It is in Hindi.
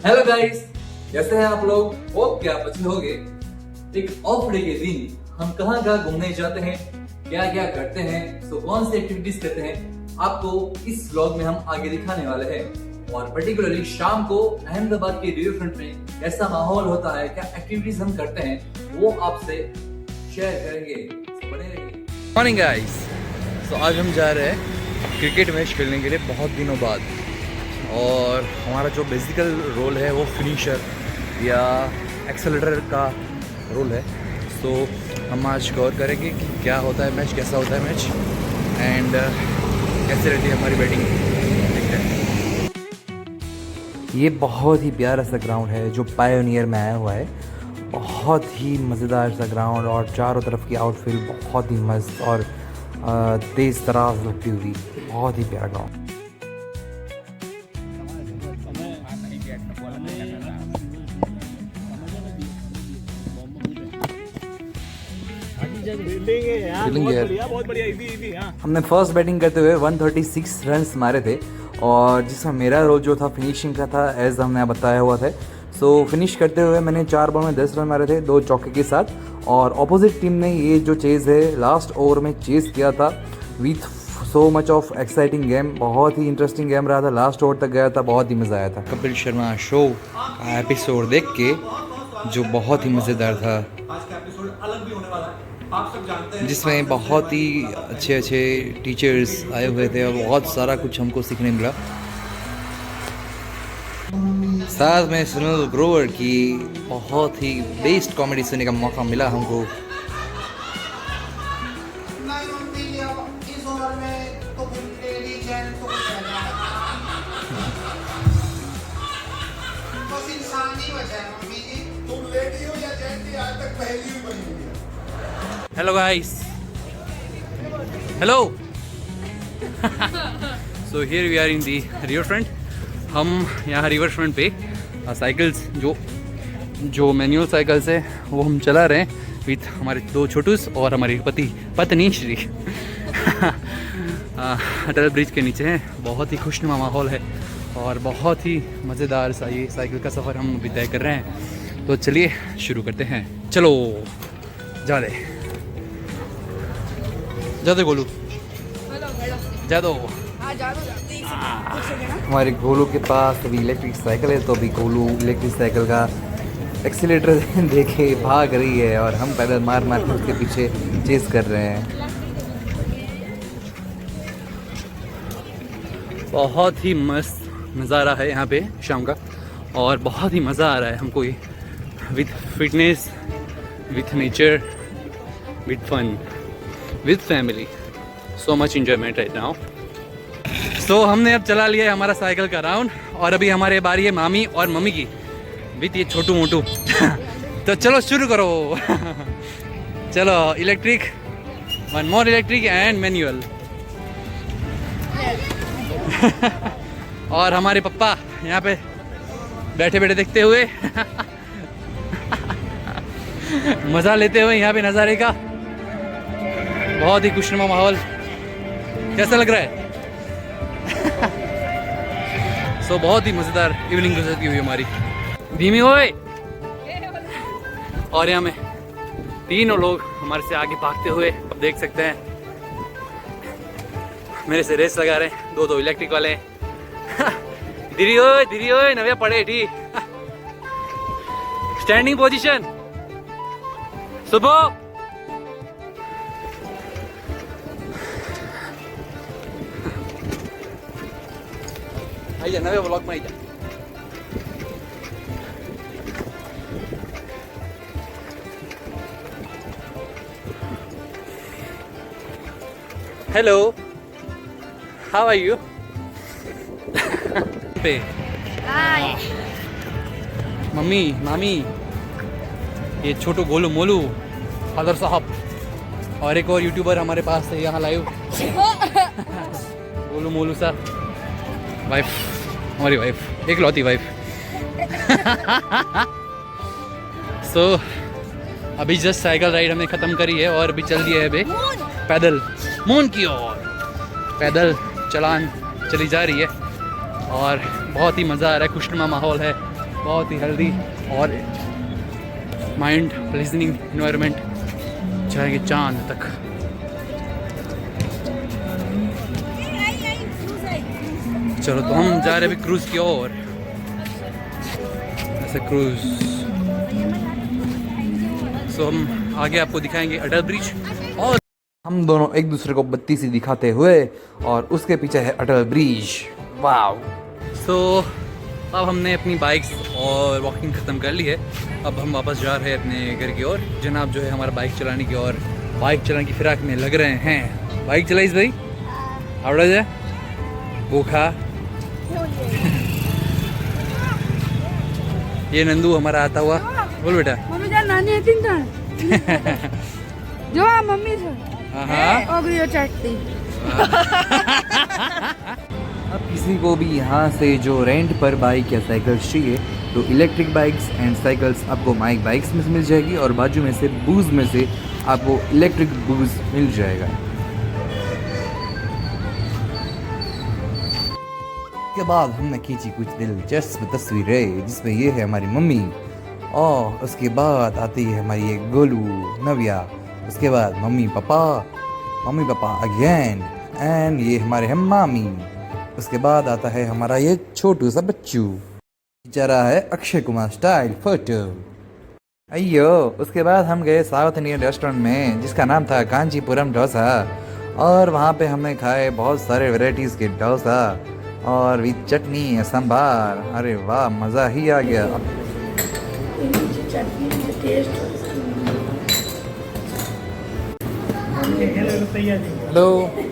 हेलो गाइस, कैसे हैं आप लोग? होप कि आप अच्छे होंगे। एक ऑफ डे के दिन हम कहाँ कहाँ घूमने जाते हैं, क्या क्या करते हैं, कौन सी एक्टिविटीज करते हैं, आपको इस व्लॉग में हम आगे दिखाने वाले हैं। और पर्टिकुलरली शाम को अहमदाबाद के रिवर फ्रंट में कैसा माहौल होता है, क्या एक्टिविटीज हम करते हैं, वो आपसे शेयर करेंगे। बने रहिए। मॉर्निंग गाइस, तो आज हम जा रहे हैं क्रिकेट मैच खेलने के लिए बहुत दिनों बाद। और हमारा जो बेसिकल रोल है वो फिनिशर या एक्सेलरेटर का रोल है। तो हम आज कवर करेंगे कि क्या होता है मैच, कैसा होता है मैच एंड कैसे रहती है हमारी बैटिंग। देखते हैं। ये बहुत ही प्यारा सा ग्राउंड है जो पायोनियर में आया हुआ है। बहुत ही मज़ेदार सा ग्राउंड और चारों तरफ की आउटफील्ड बहुत ही मस्त और तेज़ तराज लगती हुई, बहुत ही प्यारा ग्राउंड। बहुत बढ़िया इजी। हमने फर्स्ट बैटिंग करते हुए 136 रन्स मारे थे और जिसमें मेरा रोल जो था फिनिशिंग का था, एज हमने बताया हुआ था। सो फिनिश करते हुए मैंने 4 बॉल में 10 रन मारे थे, 2 चौके के साथ। और अपोजिट टीम ने ये जो चेज़ है लास्ट ओवर में चेज़ किया था with so much of exciting game. बहुत ही इंटरेस्टिंग गेम रहा था, लास्ट ओवर तक गया था, बहुत ही मज़ा आया था। कपिल शर्मा शो का एपिसोड देख के जो बहुत ही मज़ेदार था, आज का एपिसोड अलग भी होने वाला है, आप सब जानते हैं। जिसमें बहुत ही अच्छे टीचर्स आए हुए थे और बहुत सारा कुछ हमको सीखने मिला। साथ में सुनील ग्रोवर की बहुत ही बेस्ट कॉमेडी सुनने का मौका मिला हमको। Hello guys, hello. So here we are in the river front. हम यहाँ रिवर फ्रंट पे साइकिल्स जो मैनुअल साइकिल्स है वो हम चला रहे हैं विथ हमारे 2 छोटूस और हमारी पत्नी श्री। अटल ब्रिज के नीचे हैं। बहुत ही खुशनुमा माहौल है और बहुत ही मज़ेदार सा ये साइकिल का सफ़र हम अभी तय कर रहे हैं। तो चलिए शुरू करते हैं। चलो जा दे गोलू, जा दो। हमारे गोलू के पास अभी इलेक्ट्रिक साइकिल है, तो अभी गोलू इलेक्ट्रिक साइकिल का एक्सीलेटर देखे भाग रही है और हम पैदल मार के उसके पीछे चेस कर रहे हैं। बहुत ही मस्त नज़ारा है यहाँ पे शाम का और बहुत ही मज़ा आ रहा है हमको ये, with fitness, with nature, with fun, with family. So much enjoyment right now. So हमने अब चला लिया है हमारा साइकिल का राउंड और अभी हमारे बारी है मामी और मम्मी की विथ ये छोटू मोटू। तो चलो शुरू करो। चलो electric, 1 more electric and manual. और हमारे पप्पा यहाँ पे बैठे बैठे देखते हुए मज़ा लेते हुए यहाँ पे नज़ारे का। बहुत ही खुशनुमा माहौल, कैसा लग रहा है? सो बहुत ही मज़ेदार इवनिंग गुजरती हुई हमारी। धीमी होए। और यहाँ में 3 लोग हमारे से आगे भागते हुए आप देख सकते हैं, मेरे से रेस लगा रहे हैं। 2 इलेक्ट्रिक वाले हैं। धीरे होए नवे पड़े ठीक। Standing position. सुबह आइए नवे ब्लॉक में आइए। Hello, how are you? पे मम्मी मामी, ये छोटू गोलू मोलू, फादर साहब और एक और यूट्यूबर हमारे पास है यहाँ लाइव। गोलू मोलू सा वाइफ, हमारी वाइफ, एक लौती वाइफ। सो अभी जस्ट साइकिल राइड हमने ख़त्म करी है और अभी चल दिया है अभी पैदल मून की ओर। पैदल चलान चली जा रही है और बहुत ही मज़ा आ रहा है, खुशनुमा माहौल है। बहुत ही हेल्दी और माइंड प्लीजनिंग इन्वायरमेंट जाएंगे चांद तक। चलो तो हम जा रहे हैं अभी क्रूज की ओर, ऐसे क्रूज। सो हम आगे आपको दिखाएंगे अटल ब्रिज, और हम दोनों एक दूसरे को बत्ती सी दिखाते हुए, और उसके पीछे है अटल ब्रिज। वाव। सो अब हमने अपनी बाइक्स और वॉकिंग ख़त्म कर ली है। अब हम वापस जा रहे हैं अपने घर की ओर। जनाब जो है हमारा बाइक चलाने की और बाइक चलाने की फिराक में लग रहे हैं। बाइक चलाइस भाई, आवड़ा जाए भूखा। ये नंदू हमारा आता हुआ, बोल बेटा। मम्मी जान नानी है तीन जान जो मम्मी से ओगरियो चाटती। अब किसी को भी यहाँ से जो रेंट पर बाइक या साइकिल चाहिए तो इलेक्ट्रिक बाइक्स एंड साइकिल्स आपको माइक बाइक्स में से मिल जाएगी, और बाजू में से बूज में से आपको इलेक्ट्रिक बूज मिल जाएगा। के बाद हमने खींची कुछ दिलचस्प तस्वीरें, जिसमें ये है हमारी मम्मी, और उसके बाद आती है हमारी ये गोलू नव्या, उसके बाद मम्मी पापा अगेन, एंड ये हमारे हैं मामी। उसके बाद आता है हमारा ये छोटू सा बच्चू, बेचारा है अक्षय कुमार स्टाइल फोटो। अयो, उसके बाद हम गए साउथ इंडियन रेस्टोरेंट में जिसका नाम था कांचीपुरम डोसा, और वहाँ पे हमने खाए बहुत सारे वैरायटीज़ के डोसा और विद चटनी सांभार। अरे वाह, मज़ा ही आ गया। हेलो।